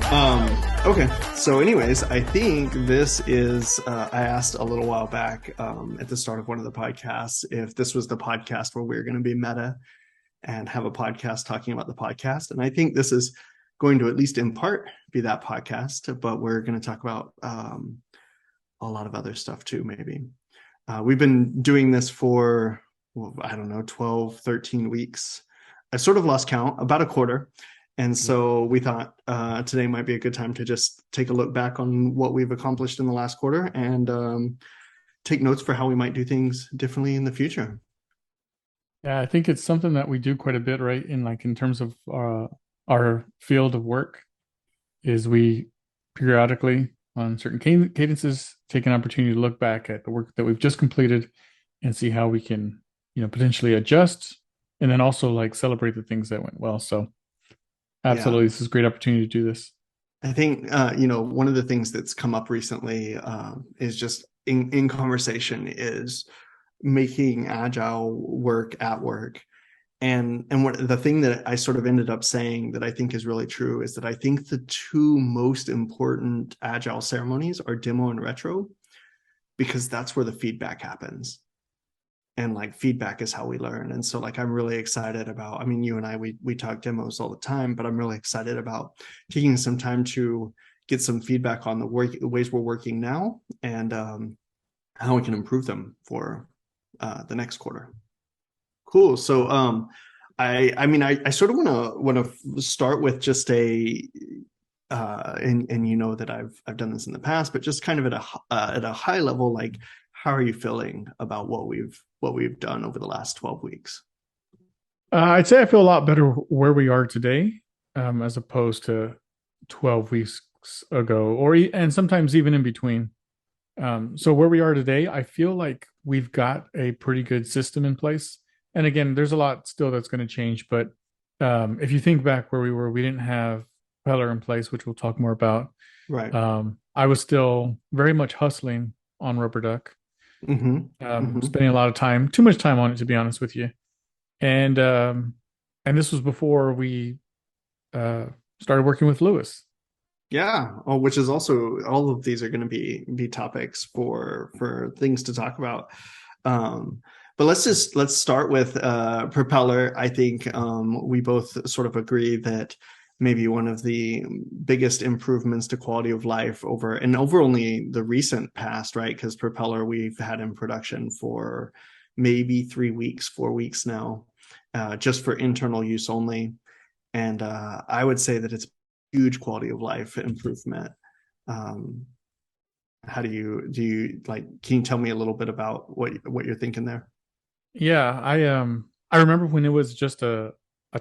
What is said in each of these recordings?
Okay. So, anyways, I think this is. I asked a little while back at the start of one of the podcasts if this was the podcast where we are going to be meta and have a podcast talking about the podcast. And I think this is going to, at least in part, be that podcast, but we're going to talk about a lot of other stuff too, maybe. We've been doing this for, well, I don't know, 12, 13 weeks. I sort of lost count, about a quarter. And so we thought today might be a good time to just take a look back on what we've accomplished in the last quarter and take notes for how we might do things differently in the future. Yeah, I think it's something that we do quite a bit, right? In terms of our field of work, is we periodically on certain cadences take an opportunity to look back at the work that we've just completed and see how we can, potentially adjust, and then also like celebrate the things that went well. So Yeah. absolutely, this is a great opportunity to do this. I think, one of the things that's come up recently is just in conversation is making agile work at work. And what the thing that I sort of ended up saying that I think is really true is that I think the two most important agile ceremonies are demo and retro, because that's where the feedback happens. And like feedback is how we learn. And so like I'm really excited about, I mean, you and I we talk demos all the time, but I'm really excited about taking some time to get some feedback on the ways we're working now, and how we can improve them for the next quarter. Cool. So I mean I sort of want to start with just a and you know that I've done this in the past, but just kind of at a high level, like how are you feeling about what we've done over the last 12 weeks? I'd say I feel a lot better where we are today, as opposed to 12 weeks ago, and sometimes even in between. So where we are today, I feel like we've got a pretty good system in place. And again, there's a lot still that's going to change. But if you think back where we were, we didn't have Peller in place, which we'll talk more about. Right. I was still very much hustling on Rubber Duck, Mm-hmm. Mm-hmm. spending a lot of time, too much time on it, to be honest with you. And this was before we uh, started working with Lewis. Yeah. Oh, which is also, all of these are going to be topics for things to talk about. But let's start with Propeller. I think we both sort of agree that maybe one of the biggest improvements to quality of life over only the recent past, right? Because Propeller we've had in production for maybe 3 weeks, 4 weeks now, just for internal use only. And I would say that it's huge quality of life improvement. Um, how do you like? Can you tell me a little bit about what you're thinking there? Yeah, I remember when it was just a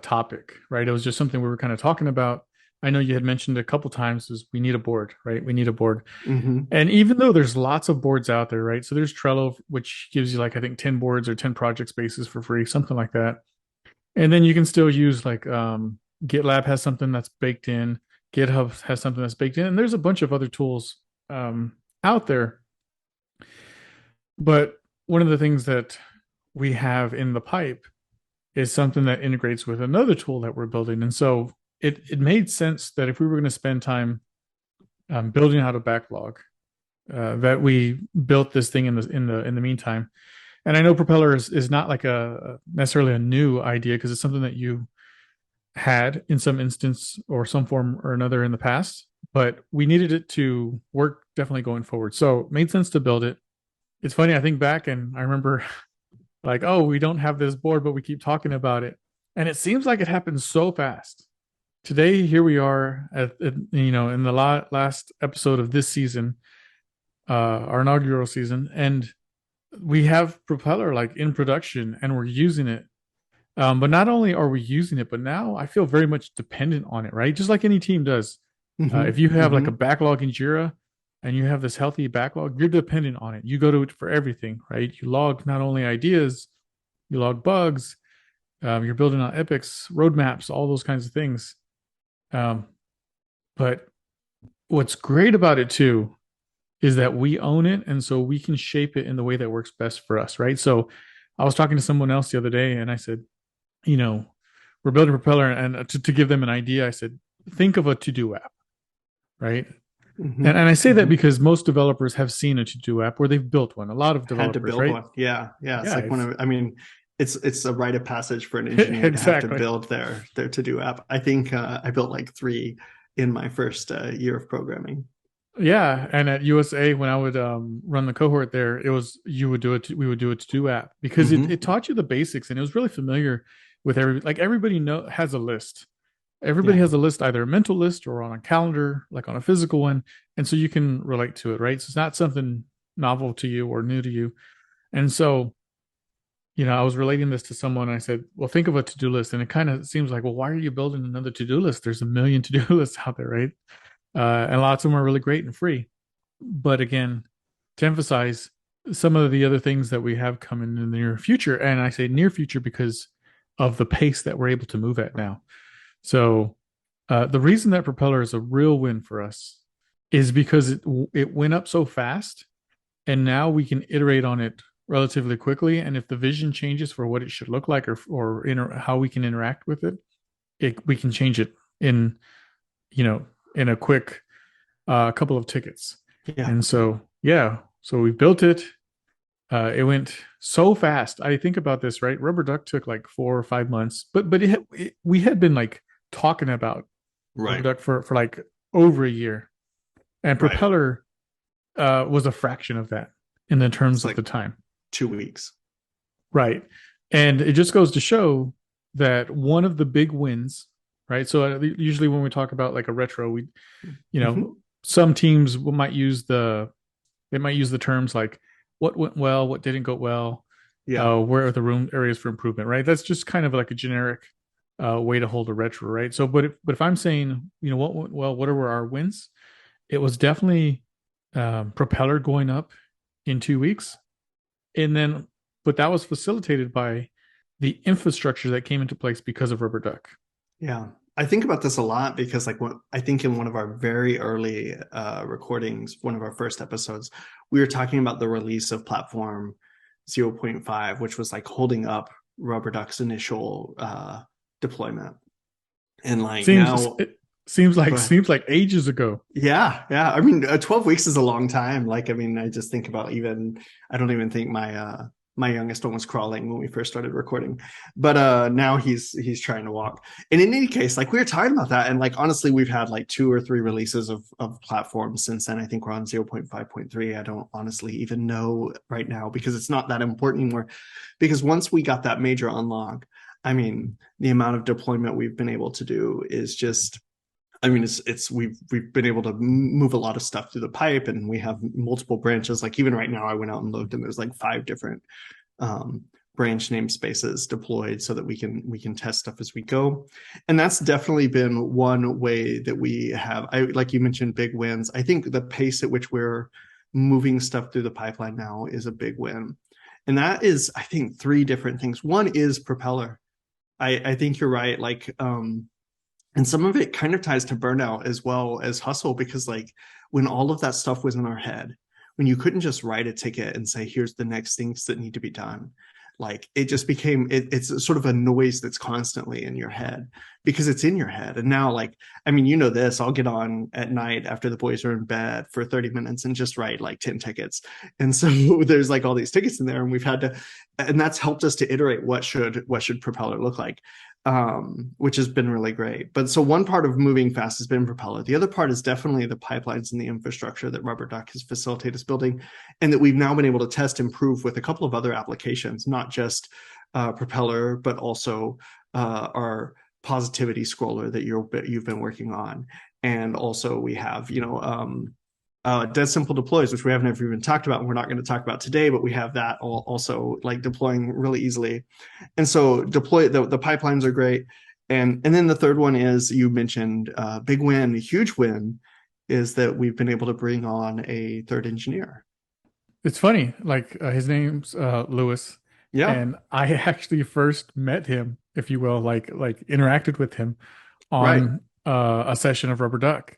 topic, right? It was just something we were kind of talking about. I know you had mentioned a couple times is we need a board, right? We need a board. Mm-hmm. And even though there's lots of boards out there, right? So there's Trello, which gives you like I think 10 boards or 10 project spaces for free, something like that. And then you can still use like GitLab has something that's baked in, GitHub has something that's baked in, and there's a bunch of other tools out there. But one of the things that we have in the pipe is something that integrates with another tool that we're building. And so it made sense that if we were going to spend time building out a backlog, that we built this thing in the meantime. And I know Propeller is not like a necessarily a new idea because it's something that you had in some instance or some form or another in the past, but we needed it to work definitely going forward. So it made sense to build it. It's funny, I think back and I remember like, oh, we don't have this board, but we keep talking about it. And it seems like it happens so fast. Today, here we are in the last episode of this season, our inaugural season, and we have Propeller like in production and we're using it. But not only are we using it, but now I feel very much dependent on it, right? Just like any team does. If Mm-hmm. you have like a Mm-hmm. backlog in Jira and you have this healthy backlog, you're dependent on it. You go to it for everything, right? You log not only ideas, you log bugs, you're building on epics, roadmaps, all those kinds of things. Um, but what's great about it too is that we own it. And so we can shape it in the way that works best for us, right? So I was talking to someone else the other day and I said, you know, we're building a Propeller. And to give them an idea, I said, think of a to do app. right? Hmm. And I say that Hmm. because most developers have seen a to-do app or they've built one. A lot of Had to developers, build right? one. Yeah, yeah. It's Yeah, like one it's of. I mean, it's a rite of passage for an engineer to have to exactly. build their to do app. I think I built like three in my first year of programming. Yeah, and at USA when I would run the cohort there, it was you would do it. We would do a to-do app because it Hmm. taught you the basics and it was really familiar with everybody know has a list. Everybody Yeah, has a list, either a mental list or on a calendar, like on a physical one, and so you can relate to it, right? So it's not something novel to you or new to you. And so, I was relating this to someone. I said, "Well, think of a to-do list," and it kind of seems like, "Well, why are you building another to-do list? There's a million to-do lists out there, right?" And lots of them are really great and free. But again, to emphasize some of the other things that we have coming in the near future, and I say near future because of the pace that we're able to move at now. So the reason that Propeller is a real win for us is because it went up so fast, and now we can iterate on it relatively quickly. And if the vision changes for what it should look like, or how we can interact with we can change it in in a quick couple of tickets. yeah, And so yeah, so we built it. It went so fast. I think about this, right? Rubber Duck took like 4 or 5 months, but we had been like talking about Rubber right, Duck for like over a year, and right. Propeller was a fraction of that in the It's terms of like the time, 2 weeks. right? And it just goes to show that one of the big wins, right? So usually when we talk about like a retro, we you Hmm. know some teams might use the terms like what went well, what didn't go well, Yeah, where are the room areas for improvement, right? That's just kind of like a generic way to hold a retro, right? So, but if I'm saying, what went well, what are our wins? It was definitely Propeller going up in 2 weeks, and then, but that was facilitated by the infrastructure that came into place because of Rubber Duck. yeah. I think about this a lot because, like, I think in one of our very early recordings, one of our first episodes, we were talking about the release of platform 0.5, which was like holding up Rubber Duck's initial deployment. And like Seems now, it seems go like ahead. seems like ages ago. Yeah, yeah. I mean, 12 weeks is a long time. Like, I mean, I just think about even, I don't even think my youngest one was crawling when we first started recording. But now he's trying to walk. And in any case, like we were talking about that. And like honestly, we've had like two or three releases of platforms since then. I think we're on 0.5.3. I don't honestly even know right now because it's not that important anymore. Because once we got that major unlock, I mean, the amount of deployment we've been able to do is just, I mean, it's we've been able to move a lot of stuff through the pipe, and we have multiple branches. Like even right now, I went out and looked, and there's like 5 different um, branch namespaces deployed, so that we can test stuff as we go. And that's definitely been one way that we have. I like you mentioned big wins. I think the pace at which we're moving stuff through the pipeline now is a big win, and that is, I think, three different things. One is Propeller. I think you're right. Like and some of it kind of ties to burnout as well as hustle, because like when all of that stuff was in our head, when you couldn't just write a ticket and say here's the next things that need to be done, like it just became it's sort of a noise that's constantly in your head because it's in your head. And now, like, I mean, this, I'll get on at night after the boys are in bed for 30 minutes and just write like 10 tickets. And so there's like all these tickets in there, and we've had to, and that's helped us to iterate what should Propeller look like, which has been really great. But so one part of moving fast has been Propeller. The other part is definitely the pipelines and the infrastructure that Rubber Duck has facilitated us building, and that we've now been able to test and prove with a couple of other applications, not just Propeller, but also our positivity scroller that you've been working on. And also we have, dead simple deploys, which we haven't ever even talked about, and we're not going to talk about today, but we have that also like deploying really easily. And so deploy the pipelines are great. And then the third one is, you mentioned big win, huge win, is that we've been able to bring on a third engineer. It's funny, like his name's Lewis, Yeah, and I actually first met him, if you will, like interacted with him right. on a session of Rubber Duck.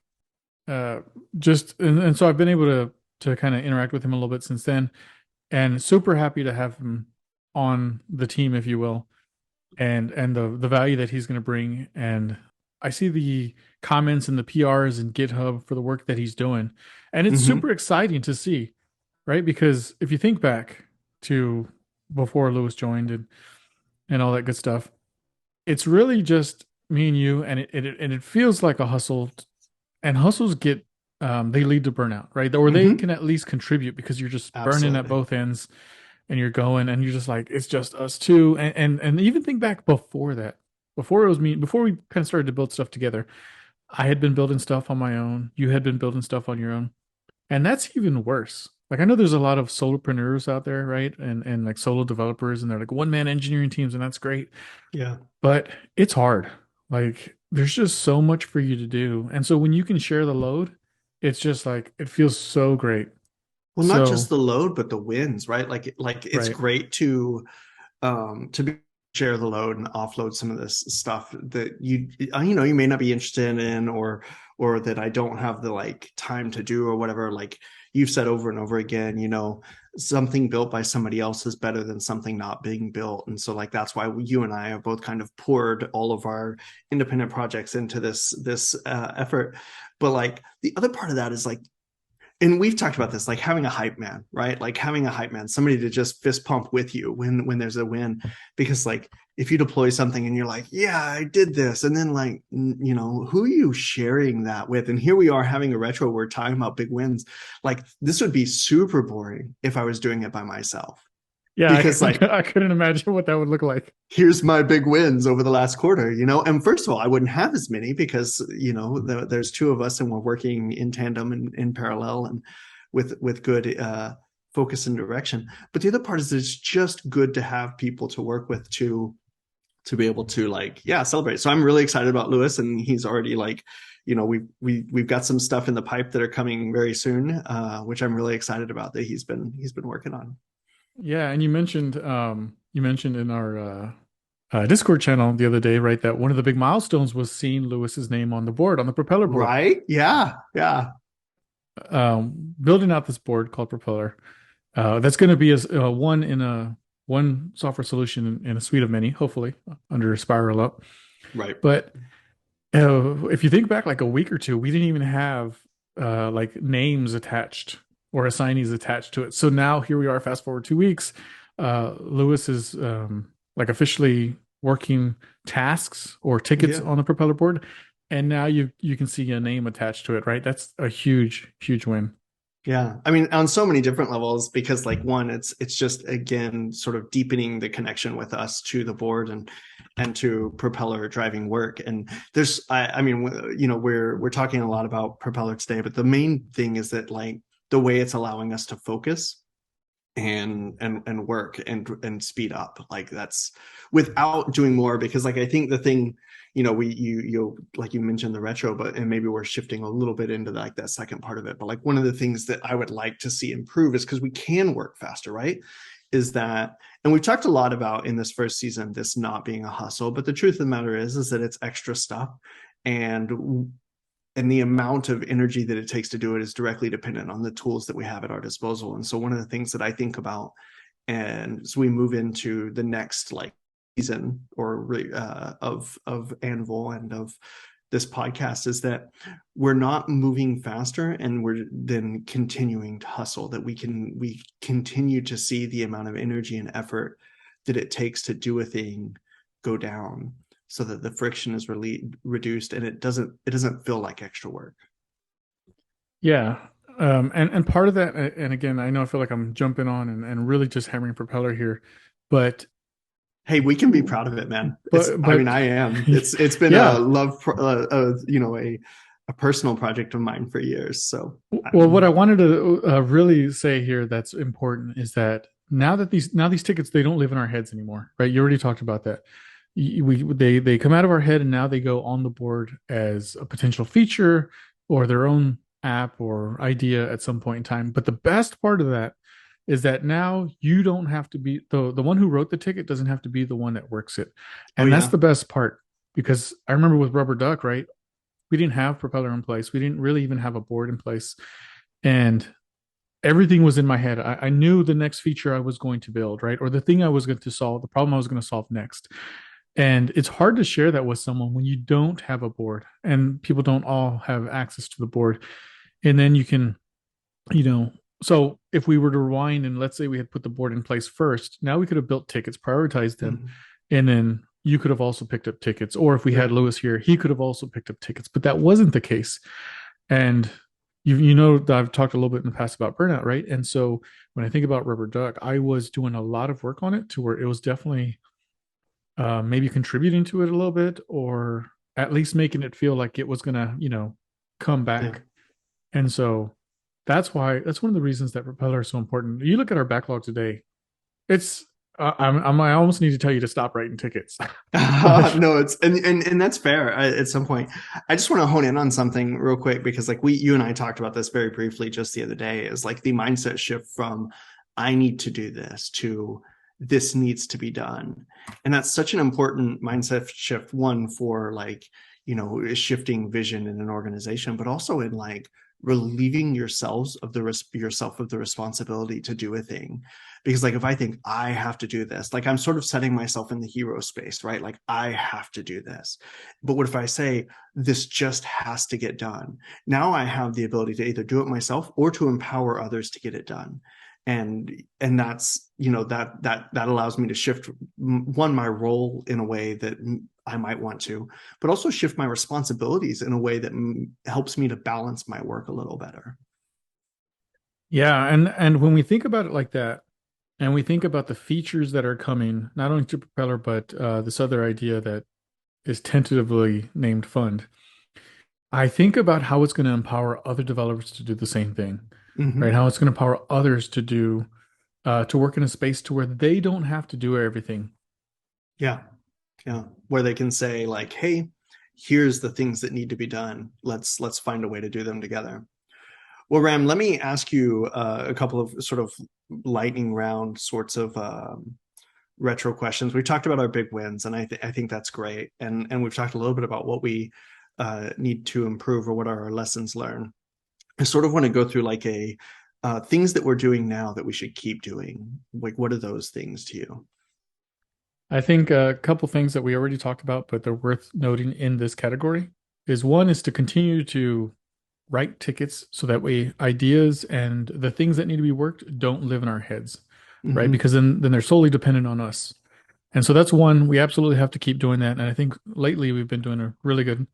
Uh, just and so I've been able to kind of interact with him a little bit since then, and super happy to have him on the team, if you will, and the value that he's going to bring, and I see the comments and the PRs and GitHub for the work that he's doing. And it's Hmm. super exciting to see, right? Because if you think back to before Lewis joined and all that good stuff, it's really just me and you, and it feels like a hustle, and hustles get they lead to burnout, right? Or they Hmm. can at least contribute because you're just burning at Absolutely. both ends, and you're going, and you're just like it's just us two, and even think back before that, before it was me, before we kind of started to build stuff together. I had been building stuff on my own. You had been building stuff on your own. And that's even worse. Like I know there's a lot of solopreneurs out there, right? And like solo developers and they're like one man engineering teams and that's great. Yeah. But it's hard. Like there's just so much for you to do. And so when you can share the load, it's just like it feels so great. Well, not just So, the load, but the wins, right? Like it's right. great to be share the load and offload some of this stuff that you may not be interested in, or that I don't have the like time to do or whatever. Like you've said over and over again, something built by somebody else is better than something not being built. And so like that's why you and I have both kind of poured all of our independent projects into this effort. But like the other part of that is like, and we've talked about this, like having a hype man, right? Like having a hype man, somebody to just fist pump with you when there's a win. Because like if you deploy something and you're like, yeah, I did this, and then like who are you sharing that with? And here we are having a retro, we're talking about big wins. Like this would be super boring if I was doing it by myself. Yeah, Because like I couldn't imagine what that would look like. here's my big wins over the last quarter, and first of all, I wouldn't have as many because there's two of us and we're working in tandem and in parallel and with good focus and direction. But the other part is it's just good to have people to work with to be able to like, yeah, celebrate. So I'm really excited about Lewis, and he's already like, we've got some stuff in the pipe that are coming very soon, which I'm really excited about that he's been working on. Yeah, and you mentioned in our Discord channel the other day, right, that one of the big milestones was seeing Lewis's name on the board, on the propeller board. Right? Yeah. Yeah. Building out this board called Propeller. That's going to be as one software solution in a suite of many, hopefully under Spiral Up. Right. But if you think back like a week or two, we didn't even have like names attached or assignees attached to it. So now here we are. Fast forward 2 weeks, Lewis is like officially working tasks or tickets Yeah. on the Propeller board, and now you can see a name attached to it. Right, that's a huge win. Yeah. I mean, on so many different levels, because like one, it's just again sort of deepening the connection with us to the board and to propeller driving work. And I mean, we're talking a lot about propeller today, but the main thing is that like the way it's allowing us to focus and work and speed up, like that's without doing more. Because like I think the thing, you like you mentioned the retro, but and maybe we're shifting a little bit into like that second part of it, but like one of the things that I would like to see improve is because we can work faster, right? Is that, and we've talked a lot about in this first season this not being a hustle, but the truth of the matter is that it's extra stuff, and the amount of energy that it takes to do it is directly dependent on the tools that we have at our disposal. And so one of the things that I think about, and so we move into the next like season or of Anvil and of this podcast, is that we're not moving faster and we're then continuing to hustle, that we continue to see the amount of energy and effort that it takes to do a thing go down, so that the friction is reduced and it doesn't feel like extra work. Yeah. And part of that, and again, I know I feel like I'm jumping on and really just hammering propeller here, but Hey, we can be proud of it, man. I mean, but I am. It's been a yeah. love, a personal project of mine for years. So Well, what I I'm, wanted to really say here that's important is that now these tickets they don't live in our heads anymore, right? You already talked about that. They come out of our head and now they go on the board as a potential feature or their own app or idea at some point in time. But the best part of that is that now you don't have to be the one who wrote the ticket doesn't have to be the one that works it. oh And that's yeah, the best part because I remember with Rubber Duck, right? We didn't have propeller in place. We didn't really even have a board in place. And everything was in my head. I knew the next feature I was going to build, right? Or the thing I was going to solve, the problem I was going to solve next. And it's hard to share that with someone when you don't have a board and people don't all have access to the board. And then you can, you know, so if we were to rewind and let's say we had put the board in place first, now we could have built tickets, prioritized them, Mhm. and then you could have also picked up tickets. Or if we had Right. Lewis here, he could have also picked up tickets. But that wasn't the case. And you know that I've talked a little bit in the past about burnout, right? And so when I think about Rubber Duck, I was doing a lot of work on it to where it was definitely maybe contributing to it a little bit, or at least making it feel like it was gonna, come Yeah. back. And so that's one of the reasons that Propeller is so important. You look at our backlog today, it's I almost need to tell you to stop writing tickets. Like, No, it's and that's fair. At some point, I just want to hone in on something real quick because like you and I talked about this very briefly just the other day. Is like the mindset shift from I need to do this to this needs to be done, and that's such an important mindset shift. One for like shifting vision in an organization, but also in like relieving yourself of the responsibility to do a thing. Because like if I think I have to do this, like I'm sort of setting myself in the hero space, right? Like I have to do this. But what if I say this just has to get done? Now I have the ability to either do it myself or to empower others to get it done. And that's that allows me to shift one my role in a way that I might want to, but also shift my responsibilities in a way that helps me to balance my work a little better. yeah, and when we think about it like that, and we think about the features that are coming, not only to Propeller, but this other idea that is tentatively named Fund, I think about how it's going to empower other developers to do the same thing, right? Mm-hmm. How it's going to empower others to work in a space to where they don't have to do everything. Yeah. Yeah, where they can say like, "Hey, here's the things that need to be done. Let's find a way to do them together." Well, Ram, let me ask you a couple of sort of lightning round sorts of retro questions. We talked about our big wins, and I think that's great. And we've talked a little bit about what we need to improve or what are our lessons learned. I sort of want to go through like a things that we're doing now that we should keep doing. Like, what are those things to you? I think a couple things that we already talked about, but they're worth noting in this category is one is to continue to write tickets so that way ideas and the things that need to be worked don't live in our heads, right? Mm-hmm. Because then they're solely dependent on us. And so that's one we absolutely have to keep doing that. And I think lately we've been doing a really good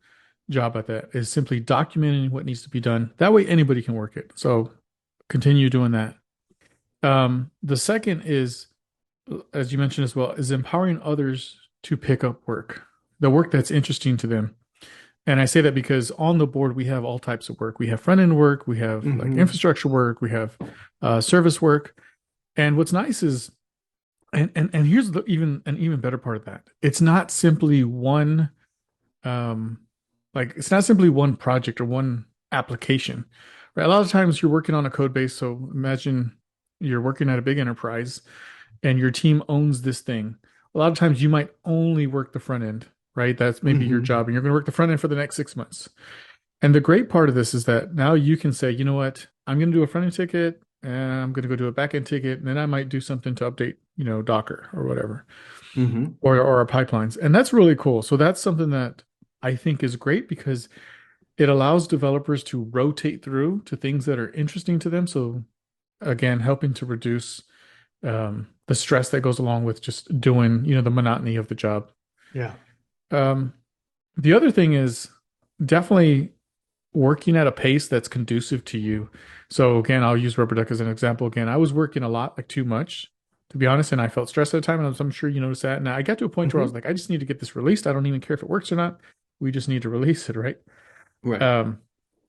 job at that is simply documenting what needs to be done. That way anybody can work it. So continue doing that. The second is, as you mentioned as well, is empowering others to pick up work, the work that's interesting to them. And I say that because on the board we have all types of work. We have front end work, we have like Mm-hmm. infrastructure work, we have service work. And what's nice is, and here's even an even better part of that. It's not simply one, um, like it's not simply one project or one application, right? A lot of times you're working on a code base. So imagine you're working at a big enterprise and your team owns this thing. A lot of times you might only work the front end, right? That's maybe your Mm-hmm. job, and you're going to work the front end for the next 6 months. And the great part of this is that now you can say, you know what, I'm going to do a front end ticket, and I'm going to go do a back end ticket, and then I might do something to update, Docker or whatever, Mm-hmm. or our pipelines. And that's really cool. So that's something that I think is great because it allows developers to rotate through to things that are interesting to them. So again, helping to reduce the stress that goes along with just doing, the monotony of the job. Yeah. Um, the other thing is definitely working at a pace that's conducive to you. So again, I'll use Rubber Duck as an example. Again, I was working a lot, like too much, to be honest, and I felt stressed at the time, and I'm sure you noticed that. And I got to a point where I was Mm-hmm. like, I just need to get this released. I don't even care if it works or not. We just need to release it, right? Right. Um,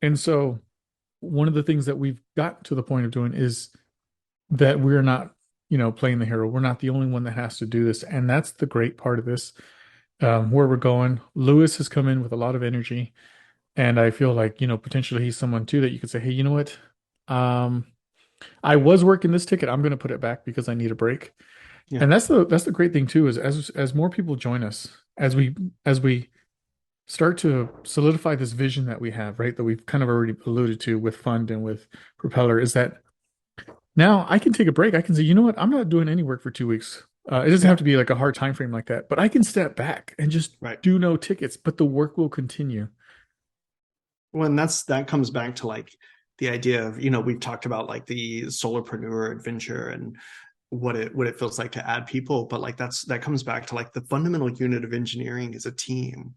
and so one of the things that we've got to the point of doing is that we're not, playing the hero. We're not the only one that has to do this, and that's the great part of this. Where we're going, Lewis has come in with a lot of energy. And I feel like, potentially he's someone too that you could say, hey, you know what? Um, I was working this ticket. I'm going to put it back because I need a break. Yeah. And that's the great thing too, is as more people join us, as we start to solidify this vision that we have, right? That we've kind of already alluded to with Fund and with Propeller, is that now I can take a break. I can say, you know what? I'm not doing any work for 2 weeks. It doesn't have Yeah. to be like a hard time frame like that, but I can step back and just Right. do no tickets, but the work will continue. Well, and that comes back to like the idea of, we've talked about like the solopreneur adventure and what it feels like to add people, but like that comes back to like the fundamental unit of engineering is a team.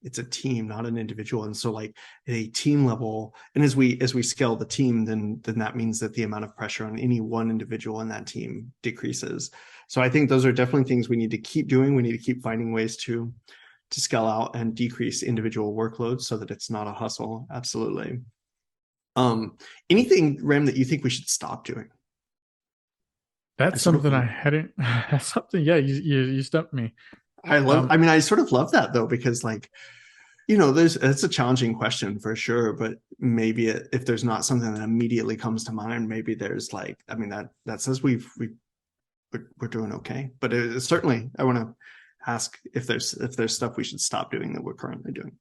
It's a team, not an individual. And so like at a team level, and as we scale the team, then that means that the amount of pressure on any one individual in that team decreases. So I think those are definitely things we need to keep doing. We need to keep finding ways to scale out and decrease individual workloads so that it's not a hustle. Absolutely. Anything, Ram, that you think we should stop doing? I That's sort of something I hadn't. That's something. Yeah, you stumped me. I mean, I sort of love that though, because like, it's a challenging question for sure, but maybe if there's not something that immediately comes to mind, maybe there's like, I mean, that says we're doing okay. But certainly, I want to ask if there's stuff we should stop doing that we're currently doing.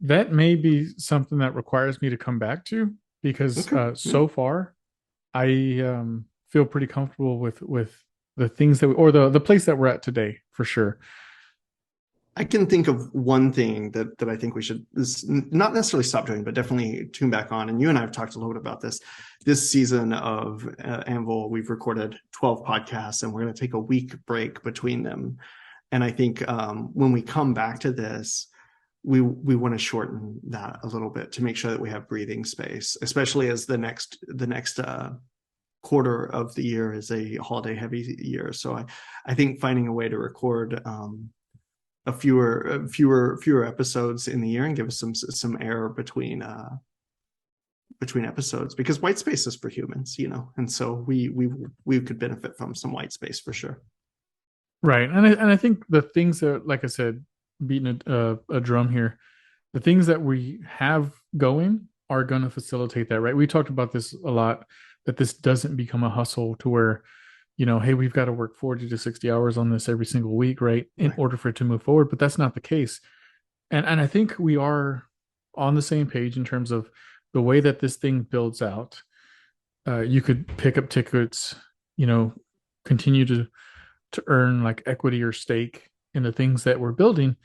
That may be something that requires me to come back to because Okay. Yeah. so far I feel pretty comfortable with the things that or the place that we're at today for sure. I can think of one thing that I think we should not necessarily stop doing, but definitely tune back on. And you and I have talked a little bit about this. This season of Anvil, we've recorded 12 podcasts, and we're going to take a week break between them. And I think when we come back to this, we want to shorten that a little bit to make sure that we have breathing space, especially as the next quarter of the year is a holiday heavy year. So I think finding a way to record a fewer episodes in the year and give us some air between episodes, because white space is for humans, and so we could benefit from some white space for sure. Right. And I think the things that, like I said, beating a drum here, the things that we have going are going to facilitate that, right? We talked about this a lot, that this doesn't become a hustle to where, hey, we've got to work 40 to 60 hours on this every single week, right? In Right. order for it to move forward. But that's not the case. And I think we are on the same page in terms of the way that this thing builds out. You could pick up tickets, you know, continue to earn like equity or stake in the things that we're building,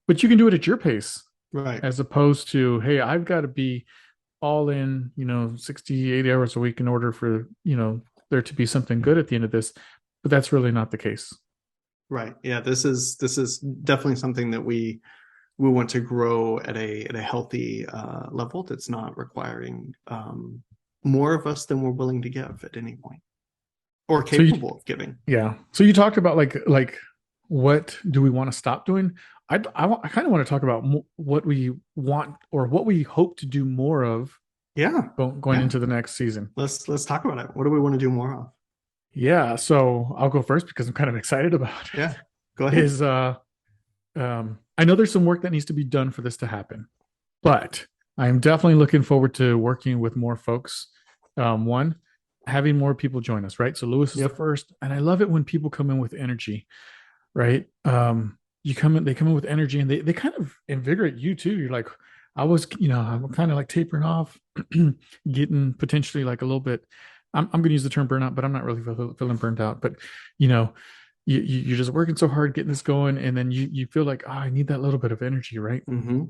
but you can do it at your pace Right. as opposed to, hey, I've got to be all in, 60, 80 hours a week in order for, there to be something good at the end of this. But that's really not the case. Right. Yeah, this is definitely something that we want to grow at a healthy level that's not requiring more of us than we're willing to give at any point or So you, capable of giving. yeah. So you talked about like what do we want to stop doing? I kind of want to talk about what we want or what we hope to do more of Yeah. going Yeah. into the next season. Let's talk about it. What do we want to do more of? Yeah, so I'll go first because I'm kind of excited about it. Yeah. Go ahead. Is I know there's some work that needs to be done for this to happen, but I am definitely looking forward to working with more folks. One, having more people join us, right? So Lewis is the Yep. first, and I love it when people come in with energy, right? They come in with energy, and they kind of invigorate you too. You're like, I'm kind of like tapering off, getting potentially like a little bit. I'm going to use the term burnout, but I'm not really feeling burnt out. But you know, you're just working so hard getting this going, and then you feel like, oh, I need that little bit of energy, right? Mm-hmm.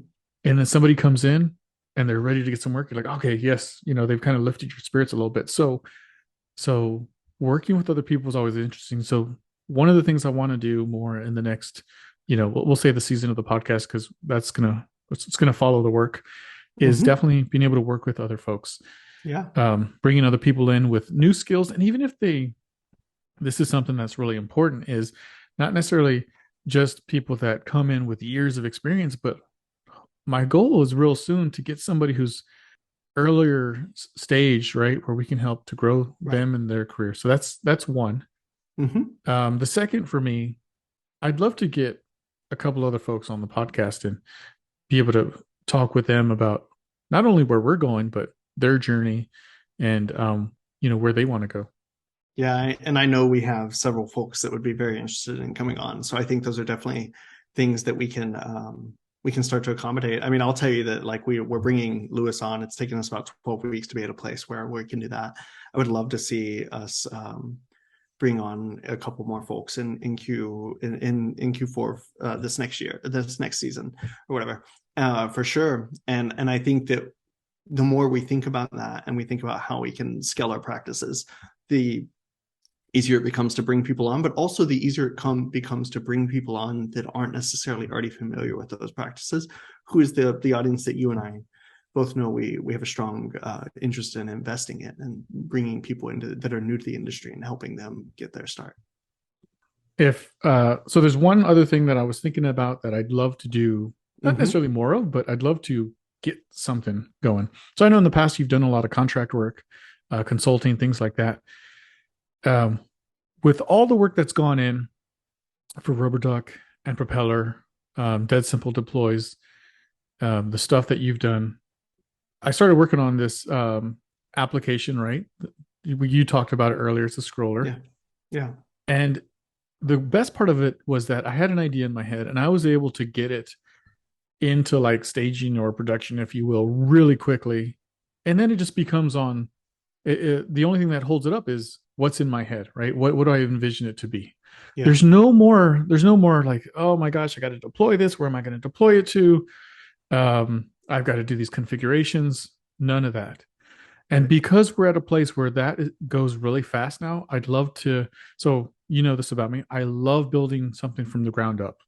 And then somebody comes in and they're ready to get some work. You're like, okay, yes, they've kind of lifted your spirits a little bit. So working with other people is always interesting. So one of the things I want to do more in the next, we'll say the season of the podcast, because it's gonna follow the work, is Mm-hmm. definitely being able to work with other folks, Yeah. bringing other people in with new skills, and even if this is something that's really important, is not necessarily just people that come in with years of experience, but my goal is real soon to get somebody who's earlier stage, right, where we can help to grow Right. them in their career. So that's one. Mm-hmm. The second for me, I'd love to get a couple other folks on the podcast and be able to talk with them about not only where we're going, but their journey and where they want to go. Yeah, and I know we have several folks that would be very interested in coming on. So I think those are definitely things that we can start to accommodate. I mean, I'll tell you that like we're bringing Lewis on. It's taken us about 12 weeks to be at a place where we can do that. I would love to see us bring on a couple more folks in Q4 this next season or whatever, for sure. And I think that the more we think about that and we think about how we can scale our practices, the easier it becomes to bring people on, but also the easier it becomes to bring people on that aren't necessarily already familiar with those practices. Who is the audience that you and I both know we have a strong interest in investing in, and bringing people into that are new to the industry and helping them get their start. If so, there's one other thing that I was thinking about that I'd love to do, not necessarily more of, but I'd love to get something going. So I know in the past you've done a lot of contract work, consulting, things like that. With all the work that's gone in for Rubber Duck and Propeller, Dead Simple Deploys, the stuff that you've done, I started working on this application, right? You talked about it earlier. It's a scroller. Yeah. Yeah. And the best part of it was that I had an idea in my head and I was able to get it into like staging or production, if you will, really quickly. And then it just becomes on the only thing that holds it up is what's in my head, right? What do I envision it to be? Yeah. There's no more like, oh my gosh, I got to deploy this. Where am I going to deploy it to? I've got to do these configurations. None of that. And because we're at a place where that goes really fast now, I'd love to. So you know this about me. I love building something from the ground up,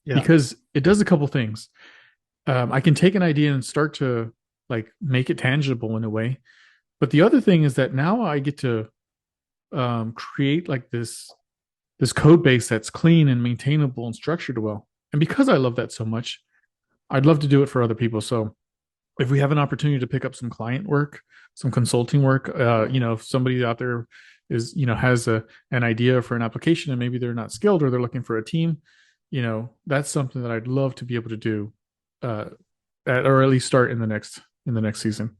because it does a couple things. I can take an idea and start to like make it tangible in a way. But the other thing is that now I get to create like this code base that's clean and maintainable and structured well. And because I love that so much, I'd love to do it for other people. So if we have an opportunity to pick up some client work, some consulting work, if somebody out there is, has an idea for an application and maybe they're not skilled or they're looking for a team, that's something that I'd love to be able to do, or at least start in the next season.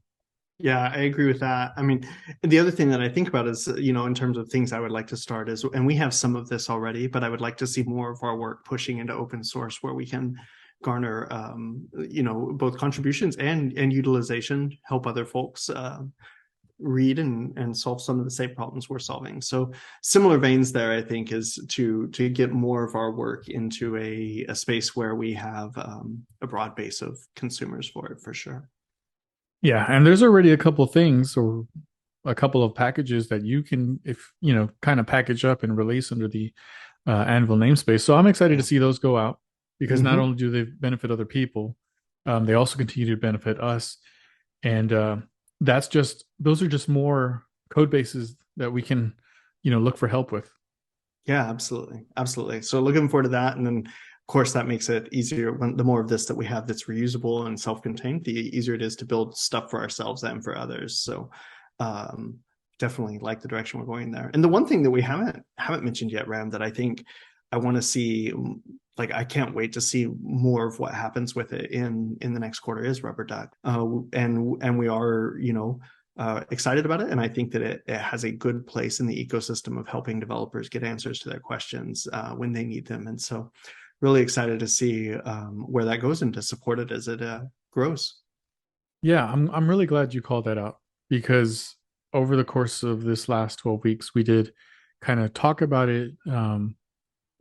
Yeah, I agree with that. I mean, the other thing that I think about is, in terms of things I would like to start is, and we have some of this already, but I would like to see more of our work pushing into open source where we can garner, both contributions and utilization, help other folks read and solve some of the same problems we're solving. So similar veins there, I think, is to get more of our work into a space where we have a broad base of consumers for it, for sure. Yeah, and there's already a couple of things or a couple of packages that you can, if kind of package up and release under the Anvil namespace. So I'm excited to see those go out, because not only do they benefit other people, they also continue to benefit us. And those are just more code bases that we can, look for help with. Yeah, absolutely. So looking forward to that, and then of course, that makes it easier when the more of this that we have that's reusable and self-contained, the easier it is to build stuff for ourselves and for others. So definitely like the direction we're going there. And the one thing that we haven't mentioned yet, Ram, that I think I want to see, like I can't wait to see more of what happens with it in the next quarter, is Rubber Duck. And we are, excited about it. And I think that it has a good place in the ecosystem of helping developers get answers to their questions when they need them. And so really excited to see where that goes and to support it as it grows. Yeah, I'm really glad you called that out, because over the course of this last 12 weeks, we did kind of talk about it. I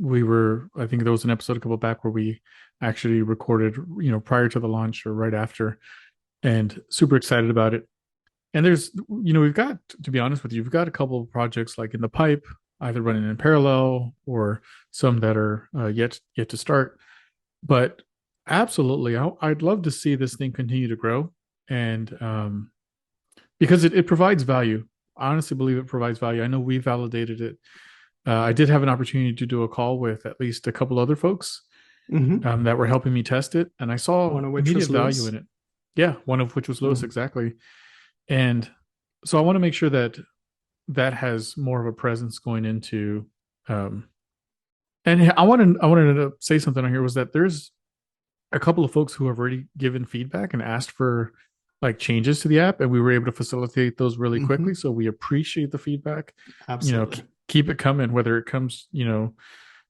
think there was an episode a couple back where we actually recorded, prior to the launch or right after, and super excited about it. And there's, we've got, to be honest with you, we've got a couple of projects like in the pipe, either running in parallel or some that are yet to start. But absolutely, I'd love to see this thing continue to grow, and because it provides value. I honestly believe it provides value. I know we validated it. I did have an opportunity to do a call with at least a couple other folks that were helping me test it, and I saw immediate value in it. Yeah, one of which was Lewis, exactly. And so I want to make sure that has more of a presence going into, and I wanted to say something on here, was that there's a couple of folks who have already given feedback and asked for like changes to the app, and we were able to facilitate those really quickly. So we appreciate the feedback. Absolutely. Keep it coming, whether it comes, you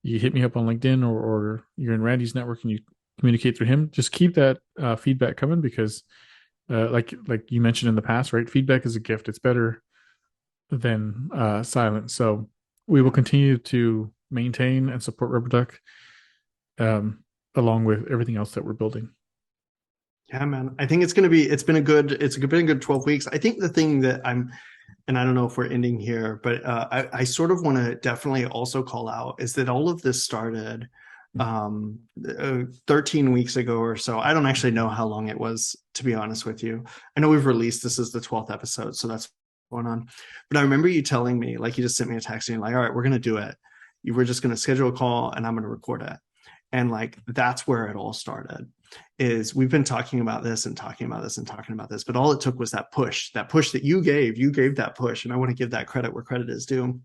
hit me up on LinkedIn or you're in Randy's network and you communicate through him. Just keep that feedback coming, because like you mentioned in the past, right? Feedback is a gift. It's better than silence. So we will continue to maintain and support RubberDuck, um, along with everything else that we're building. Yeah, man. I think been a good 12 weeks. I think the thing that and I don't know if we're ending here, but I sort of want to definitely also call out is that all of this started 13 weeks ago or so. I don't actually know how long it was, to be honest with you. I know we've released, this is the 12th episode, so that's going on. But I remember you telling me, like, you just sent me a text and you're like, all right, we're going to do it. You were just going to schedule a call and I'm going to record it. And like, that's where it all started. Is we've been talking about this and talking about this and talking about this, but all it took was that push that you gave that push. And I want to give that credit where credit is due,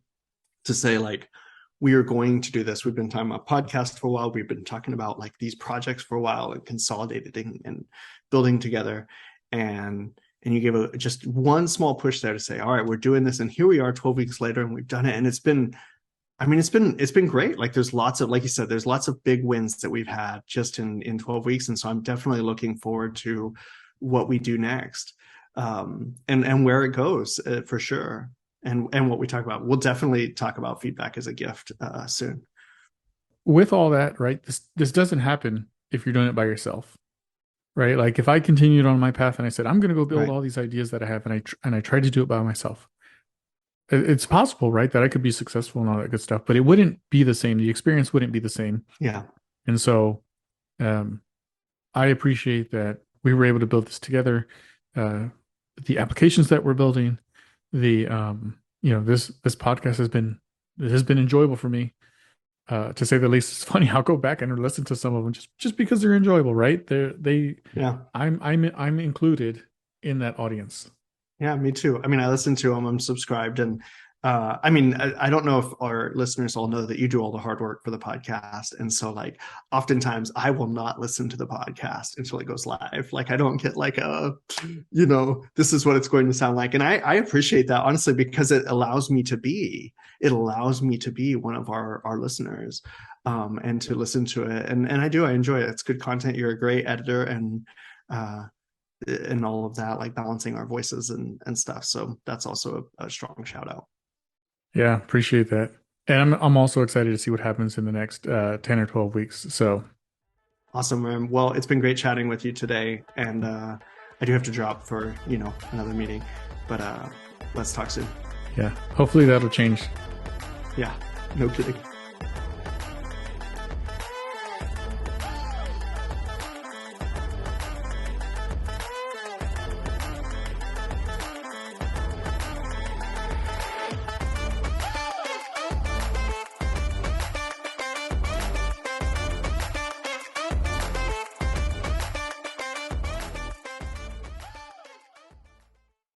to say, like, we are going to do this. We've been talking about podcasts for a while. We've been talking about like these projects for a while and consolidating and building together. And you gave just one small push there to say, all right, we're doing this. And here we are 12 weeks later and we've done it. And it's been great. Like, there's lots of, like you said, there's lots of big wins that we've had just in 12 weeks. And so I'm definitely looking forward to what we do next, and where it goes, for sure. And what we talk about. We'll definitely talk about feedback as a gift soon. With all that, right? This doesn't happen if you're doing it by yourself, right? Like if I continued on my path and I said I'm going to go build Right. all these ideas that I have, and I tried to do it by myself, it's possible, right, that I could be successful and all that good stuff, but it wouldn't be the same. The experience wouldn't be the same. Yeah. And so, um, I appreciate that we were able to build this together. The applications that we're building, this podcast has been enjoyable for me, to say the least. It's funny. I'll go back and listen to some of them just because they're enjoyable, right? Yeah. I'm included in that audience. Yeah, me too. I mean, I listen to them. I'm subscribed, and I don't know if our listeners all know that you do all the hard work for the podcast, and so like oftentimes I will not listen to the podcast until it goes live. Like, I don't get like this is what it's going to sound like, and I appreciate that, honestly, because it allows me to be one of our listeners, and to listen to it, and I enjoy it. It's good content. You're a great editor, and all of that, like balancing our voices and stuff. So that's also a strong shout out. Yeah, appreciate that. And I'm also excited to see what happens in the next 10 or 12 weeks. So, Awesome, Ram. Well, it's been great chatting with you today, and I do have to drop for another meeting, but let's talk soon. yeah, hopefully that'll change. Yeah, no kidding.